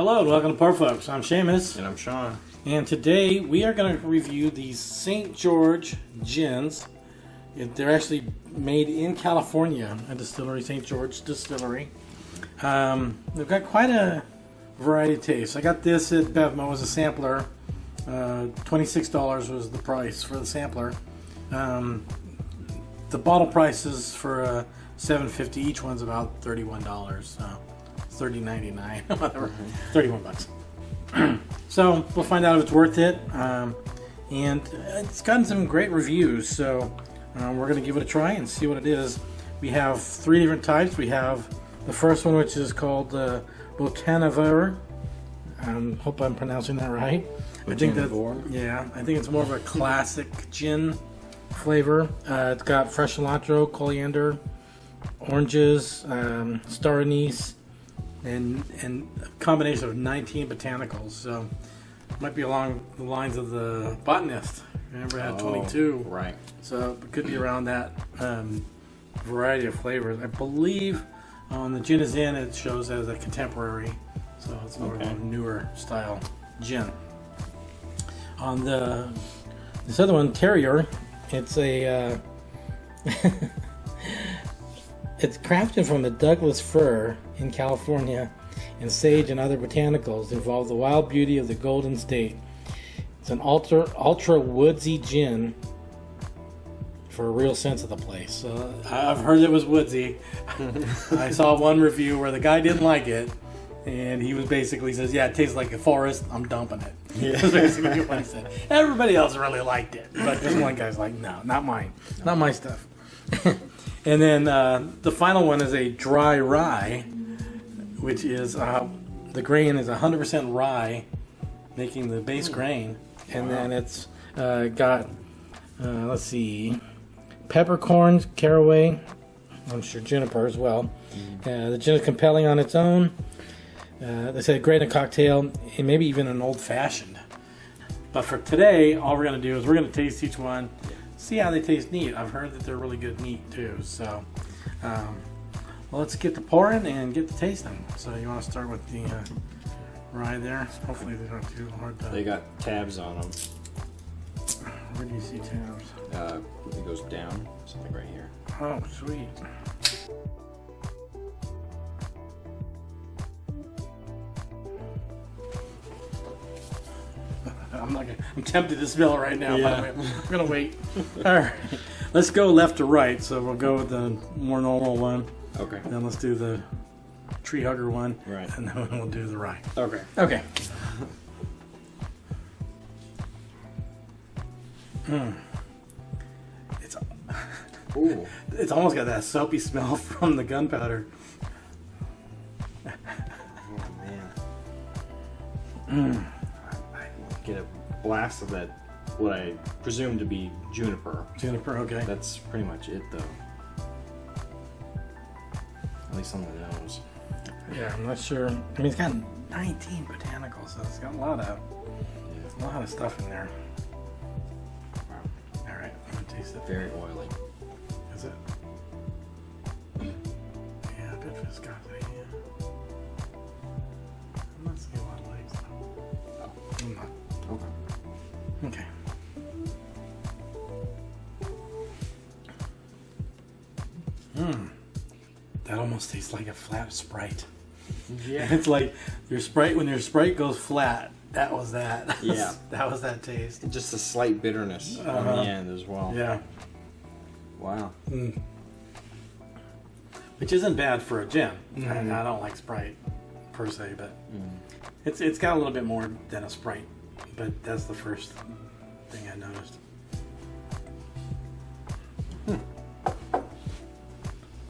Hello and welcome to Pour Folks. I'm Seamus. And I'm Sean. And today we are going to review these St. George gins. They're actually made in California, a distillery, St. George Distillery. They've got quite a variety of tastes. I got this at Bevmo as a sampler. $26 was the price for the sampler. The bottle prices for $7.50 each one's about $31. So $30.99, whatever. 31 bucks. So we'll find out if it's worth it. And it's gotten some great reviews, so we're going to give it a try and see what it is. We have 3 different types. We have the first one, which is called BOTANIVORE. Hope I'm pronouncing that right. I think it's more of a classic gin flavor. It's got fresh cilantro, coriander, oranges, star anise, and a combination of 19 botanicals. So it might be along the lines of the botanist. Remember, it had 22. Right. So it could be around that variety of flavors. I believe on the Gin is In, it shows as a contemporary. So it's more of a newer style gin. On this other one, TERROIR, it's a it's crafted from the Douglas fir in California, and sage and other botanicals involve the wild beauty of the Golden State. It's an ultra woodsy gin for a real sense of the place. So I've heard it was woodsy. I saw one review where the guy didn't like it, and he was basically says, "Yeah, it tastes like a forest. I'm dumping it." Yeah. That's basically what he said. Everybody else really liked it, but this one guy's like, "No, not mine. Not my stuff." And then the final one is a dry rye, which is the grain is 100% rye, making the base grain, and then it's got let's see, peppercorns, caraway, I'm sure juniper as well. The gin is compelling on its own. They say great in a cocktail, and maybe even an old fashioned. But for today, all we're going to do is we're going to taste each one, see how they taste neat. I've heard that they're really good neat too. So well, let's get to pouring and get to tasting. So you want to start with the rye there? Hopefully they don't too hard to... They got tabs on them. Where do you see tabs? It goes down, something right here. Oh, sweet. I'm tempted to smell it right now. Yeah. But I'm gonna wait. All right, let's go left to right. So we'll go with the more normal one. Okay. Then let's do the tree hugger one. Right. And then we'll do the rye. Okay. Okay. It's almost got that soapy smell from the gunpowder. Oh man. I get a blast of that, what I presume to be juniper. Juniper, okay. That's pretty much it, though. At least on the nose. Yeah, I'm not sure. I mean, it's got 19 botanicals, so it's got a lot of stuff in there. Wow. All right, I'm gonna taste it. Very oily. Is it? Yeah, a bit viscosity. Yeah. I'm not seeing a lot of legs though. Oh. I'm not. Okay. Okay. That almost tastes like a flat Sprite. Yeah. It's like your Sprite, when your Sprite goes flat, that was that. Yeah. That was that taste. And just a slight bitterness on the end as well. Yeah. Wow. Which isn't bad for a gin. I don't like Sprite per se, but it's got a little bit more than a Sprite. But that's the first thing I noticed.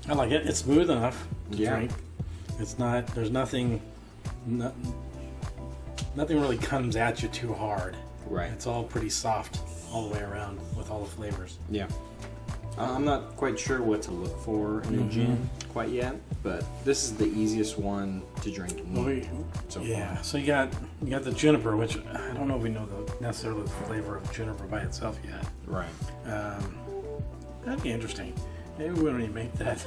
I like it. It's smooth enough to drink. It's not. There's nothing. Nothing really comes at you too hard. Right. It's all pretty soft all the way around with all the flavors. Yeah. I'm not quite sure what to look for in a gin quite yet, but this is the easiest one to drink neat so far. So you got the juniper, which I don't know if we know necessarily the flavor of juniper by itself yet. Right. That'd be interesting. Maybe when we make that,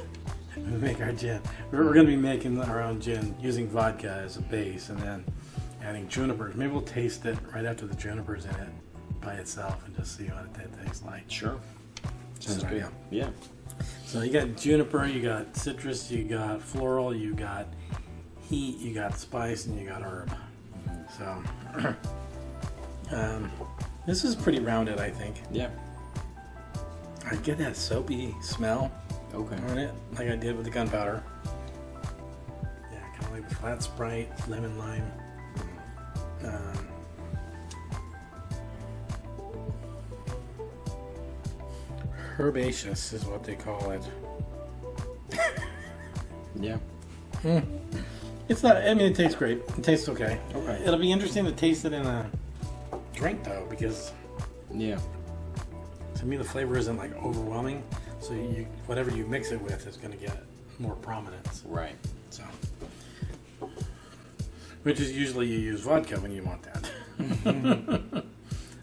we make our gin. We're going to be making our own gin using vodka as a base, and then adding junipers. Maybe we'll taste it right after the junipers in it by itself and just see what it tastes like. Sure. Sounds So, good. Yeah. So you got juniper, you got citrus, you got floral, you got heat, you got spice, and you got herb. So this is pretty rounded, I think. Yeah. I get that soapy smell Okay. on it, like I did with the gunpowder. Yeah, kind of like the flat Sprite, lemon lime. Herbaceous is what they call it. Yeah. It's not. I mean, it tastes great. It tastes okay. Okay. It'll be interesting to taste it in a drink, though, because Yeah. to me the flavor isn't like overwhelming. So you, whatever you mix it with is going to get more prominence. Right. So, which is usually you use vodka when you want that.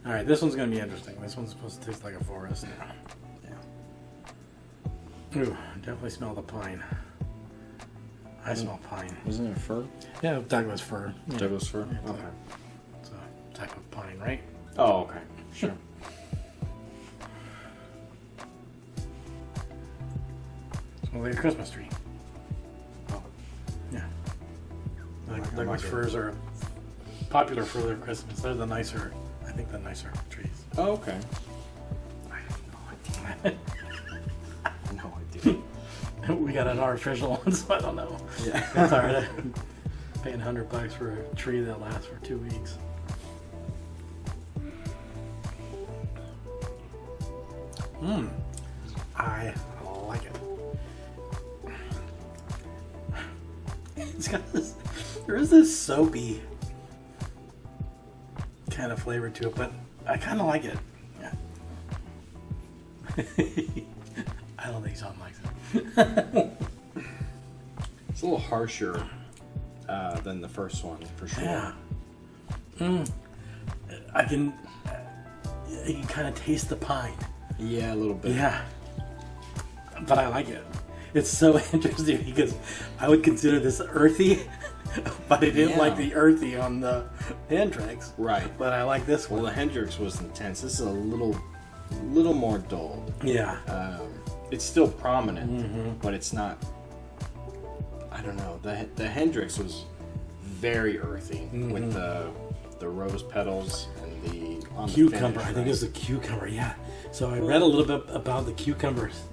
All right, this one's going to be interesting. This one's supposed to taste like a forest. Yeah. Ooh, definitely smell the pine. I smell pine. Wasn't it fir? Yeah, Douglas fir. Yeah. Douglas fir? Yeah, Okay. it's a type of pine, right? Oh, okay. Sure. Smells like a Christmas tree. Oh. Yeah. like Douglas it. firs are popular for their Christmas. They're the nicer, I think, the nicer trees. Oh, okay. I have no idea. No idea. We got an artificial one, so I don't know. Yeah. It's hard. Paying $100 for a tree that lasts for 2 weeks. I like it. It's got this. There is this soapy kind of flavor to it, but I kind of like it. Yeah. I don't think Sean likes it. It's a little harsher than the first one, for sure. Yeah. I can. You can kind of taste the pine. Yeah, a little bit. Yeah. But I like it. It's so interesting because I would consider this earthy, but I didn't Yeah. like the earthy on the Hendrix. Right. But I like this Well, one. the Hendrix was intense. This is a little more dull. Yeah. It's still prominent, but it's not. I don't know. The Hendrix was very earthy with the rose petals and the on Cucumber. The finish, I think it was the cucumber. Yeah. So I read a little bit about the cucumbers.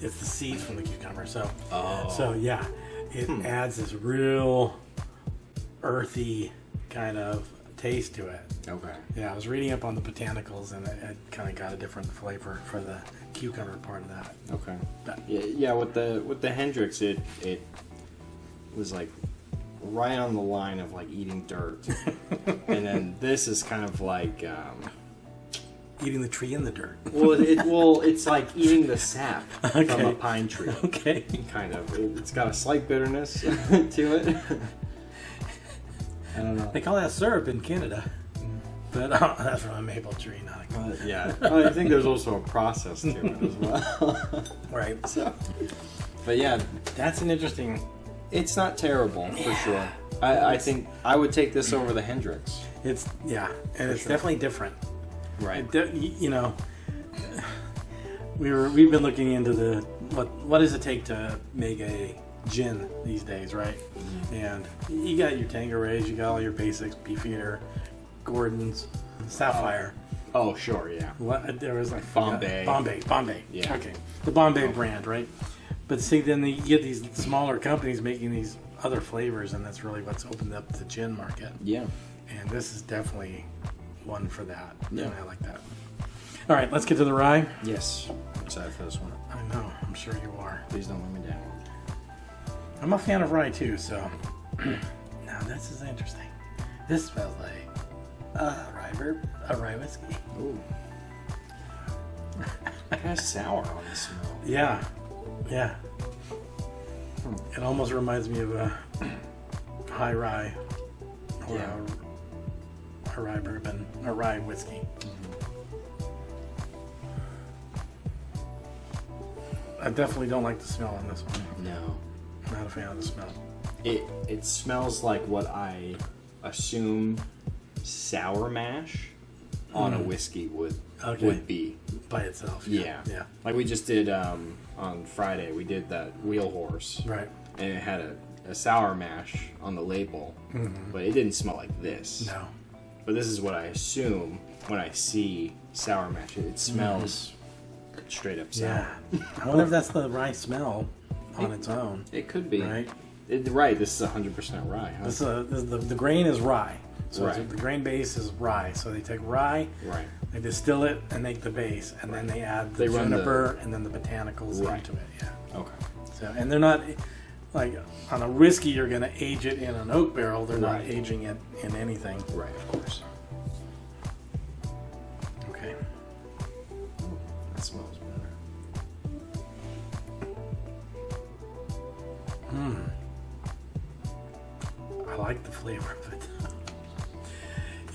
It's the seeds from the cucumber. So. Oh. So yeah, it adds this real earthy kind of taste to it. Okay. Yeah, I was reading up on the botanicals, and it kind of got a different flavor for the cucumber part of that. Okay. But- Yeah. With the Hendrix, it was like right on the line of like eating dirt, and then this is kind of like. Eating the tree in the dirt. It's like eating the sap from Okay. a pine tree. Okay. Kind of. It's got a slight bitterness to it. I don't know. They call that syrup in Canada, but that's from a maple tree, not a Yeah. Well, I think there's also a process to it as well. right. So, but yeah, That's an interesting. it's not terrible for sure. I think I would take this over the Hendrix. And it's sure. definitely different. Right. You know, we've been looking into the what does it take to make a gin these days, right? And you got your Tanquerays, you got all your basics, Beefeater, Gordon's, Sapphire. Oh, sure. Yeah. What there was like Bombay. Bombay. Yeah. Okay, the Bombay brand, right? But see, then you get these smaller companies making these other flavors, and that's really what's opened up the gin market. Yeah. And this is definitely one for that. Yeah. And I like that. All right, let's get to the rye. Yes. I'm excited for this one. I know, I'm sure you are. Please don't let me down. I'm a fan of rye too, so. Now this is interesting. This smells like a rye whiskey. Ooh. Kind of sour on the smell. Yeah. It almost reminds me of a high rye or Yeah. a rye bourbon, a rye whiskey. I definitely don't like the smell on this one. No. Not a fan of the smell. It smells like what I assume sour mash on a whiskey would be by itself. Yeah. Like we just did on Friday. We did that Wheel Horse, Right. and it had a sour mash on the label, but it didn't smell like this. No. But this is what I assume when I see sour mash. It smells straight up sour. Yeah. I wonder if that's the rye smell on its own. It could be. Right. Right. This is 100% rye. Huh? The grain is rye. So Right. the grain base is rye. So they take rye, Right. they distill it and make the base, and then they add the They run juniper and then the botanicals Right. into it. Yeah. Okay. So, and they're not like on a whiskey. You're going to age it in an oak barrel. They're not Right. aging it in anything. Right. Of course. Okay. That smells better. I like the flavor of it.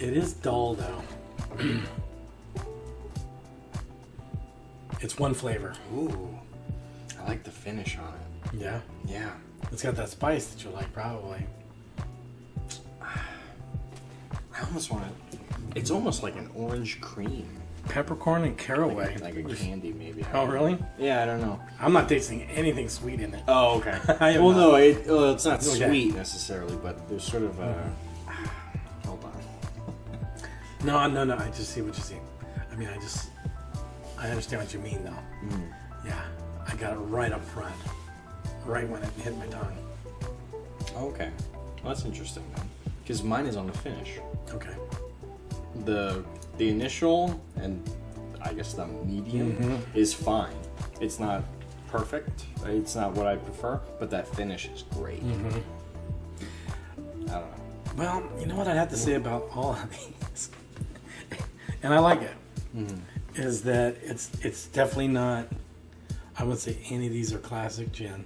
It is dull though. It's one flavor. Ooh. I like the finish on it. Yeah. Yeah. It's got that spice that you like, probably. I almost want to. It's almost like an orange cream. Peppercorn and caraway. Like a candy, maybe. Oh, really? Yeah, I don't know. I'm not tasting anything sweet in it. Oh, okay. I am well, not. no, it's not Okay. sweet necessarily, but there's sort of a. Hold on. No. I just see what you see. I mean, I understand what you mean, though. Yeah, I got it right up front, right when it hit my tongue. Okay. Well, that's interesting then, because mine is on the finish. Okay. The initial and I guess the medium is fine. It's not perfect. It's not what I prefer, but that finish is great. I don't know. Well, you know what I'd have to say about all of these, and I like it, is that it's definitely not. I wouldn't say any of these are classic gin.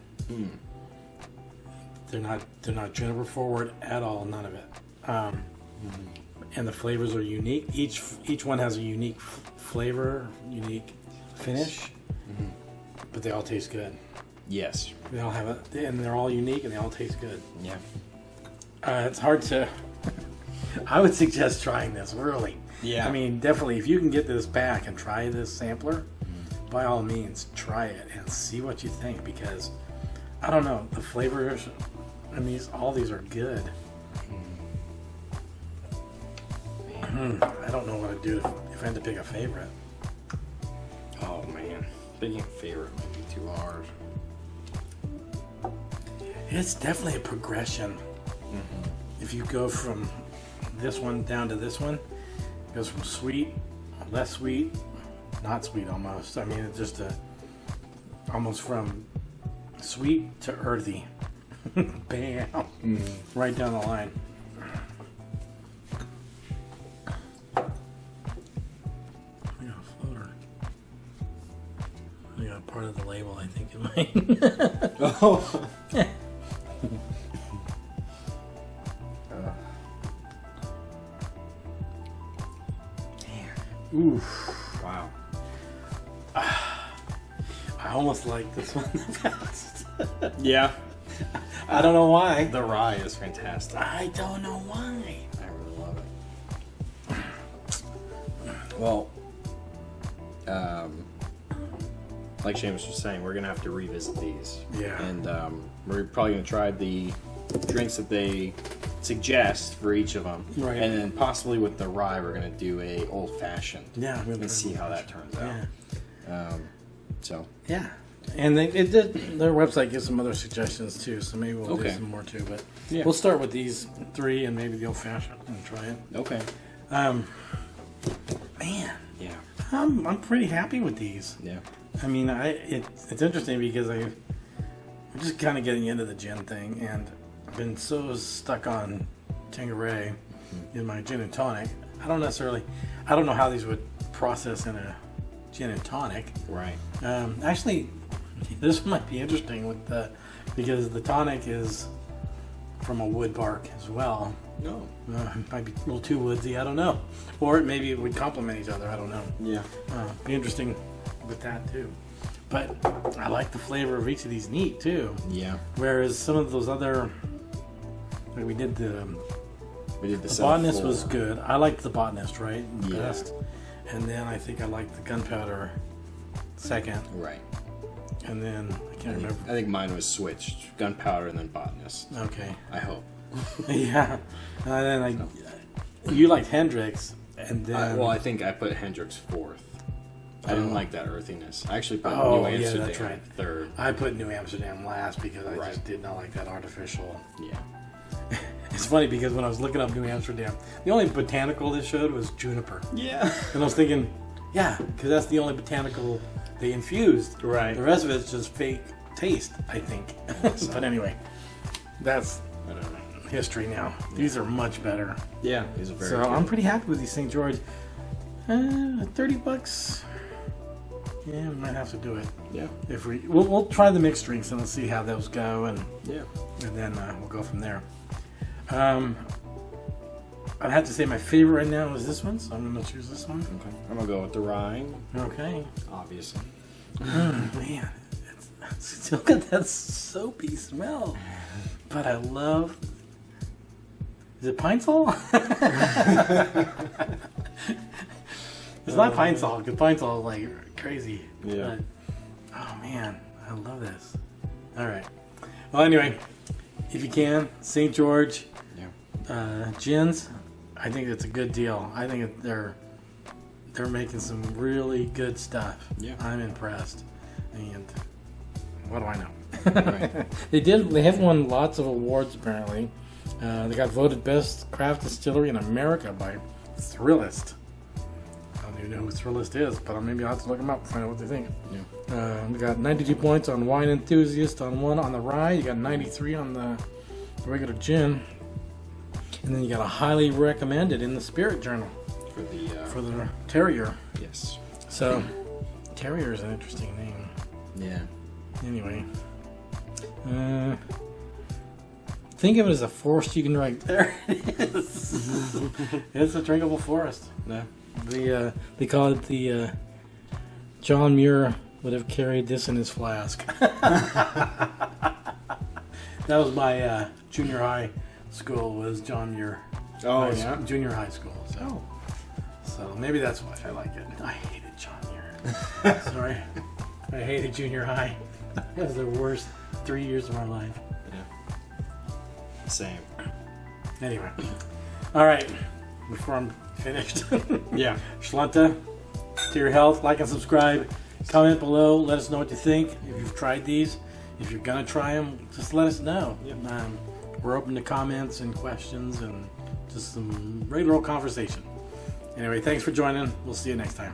They're not Juniper forward at all. None of it. And the flavors are unique. Each one has a unique flavor, unique finish, but they all taste good. Yes. They all have and they're all unique, and they all taste good. Yeah. It's hard to. I would suggest trying this early. Yeah. I mean, definitely, if you can get this back and try this sampler, by all means, try it and see what you think. Because I don't know, the flavors. I mean, all these are good. I don't know what to do if I had to pick a favorite. Oh man, picking a favorite might be too hard. It's definitely a progression. If you go from this one down to this one, it goes from sweet, less sweet, not sweet almost. I mean, it's just almost from sweet to earthy. Bam! Right down the line. I got a floater. I got part of the label, I think, in mine. Oh. Oof. Wow. I almost like this one the best. Yeah. I don't know why. The rye is fantastic. I don't know why. I really love it. Well, like Seamus was saying, we're gonna have to revisit these. Yeah. And we're probably gonna try the drinks that they suggest for each of them. Right. And then possibly with the rye, we're gonna do a old fashioned. Yeah. And see how that turns out. Yeah. So. Yeah. And their website gives some other suggestions too, so maybe we'll do some more too. But Yeah. we'll start with these three and maybe the old fashioned and try it. Okay. Man, Yeah. I'm pretty happy with these. Yeah. I mean, it's interesting because I'm just kind of getting into the gin thing, and I've been so stuck on Tanqueray in my gin and tonic. I don't know how these would process in a gin and tonic. Right. Actually, this might be interesting because the tonic is from a wood bark as well. No. It might be a little too woodsy, I don't know. Or maybe it would complement each other, I don't know. Yeah. Be interesting with that too. But I like the flavor of each of these neat too. Yeah. Whereas some of those other, like we did We did the The Botanist 7-4. was good. I liked the Botanist, right? The Yeah. best. And then I think I liked the Gunpowder second. Right. And then I can't I remember. think mine was switched. Gunpowder and then Botanist. Okay. I hope. Yeah. And then you liked Hendrix. And then. I think I put Hendrix fourth. I didn't like that earthiness. I actually put Oh, New yeah, Amsterdam that's right. third. I put New Amsterdam last because I Right. just did not like that artificial. Yeah. It's funny because when I was looking up New Amsterdam, the only botanical they showed was Juniper. Yeah. And I was thinking, yeah, because that's the only botanical they infused. Right. The rest of it's just fake taste, I think. But anyway, that's Whatever. history now. These are much better. Yeah. These are very So good. I'm pretty happy with these St. George. $30. Yeah, we might have to do it. Yeah. If we'll try the mixed drinks and let's see how those go, and Yeah. then we'll go from there. I'd have to say my favorite right now is this one, so I'm going to choose this one. Okay. I'm gonna go with the RYE, Okay. obviously. Man, it's still got that soapy smell. But I love... Is it Pine Sol? It's not Pine Sol, because Pine Sol is like crazy. Yeah. But, oh man, I love this. Alright. Well, anyway, if you can, St. George Yeah. gins, I think it's a good deal. I think they're making some really good stuff. Yeah. I'm impressed. And what do I know? Right. They have won lots of awards apparently. They got voted best craft distillery in America by Thrillist. I don't even know who Thrillist is, but maybe I'll have to look them up and find out what they think. Yeah. We got 92 points on Wine Enthusiast on one on the RYE. You got 93 on the regular gin. And then you got a highly recommended in the Spirit Journal for the Terrier. Yes. So, Terrier is an interesting name. Yeah. Anyway, think of it as a forest you can drink. There it is. It's a drinkable forest. Yeah. They call it the John Muir would have carried this in his flask. That was my junior high school was John Muir. Oh, My yeah? junior high school. So maybe that's why I like it. I hated John Muir. Sorry, I hated junior high. It was the worst 3 years of my life. Yeah. Same. Anyway, all right. Before I'm finished, Yeah. Shlanta, to your health. Like and subscribe. Comment below. Let us know what you think. If you've tried these, if you're gonna try them, just let us know. We're open to comments and questions and just some regular old conversation. Anyway, thanks for joining. We'll see you next time.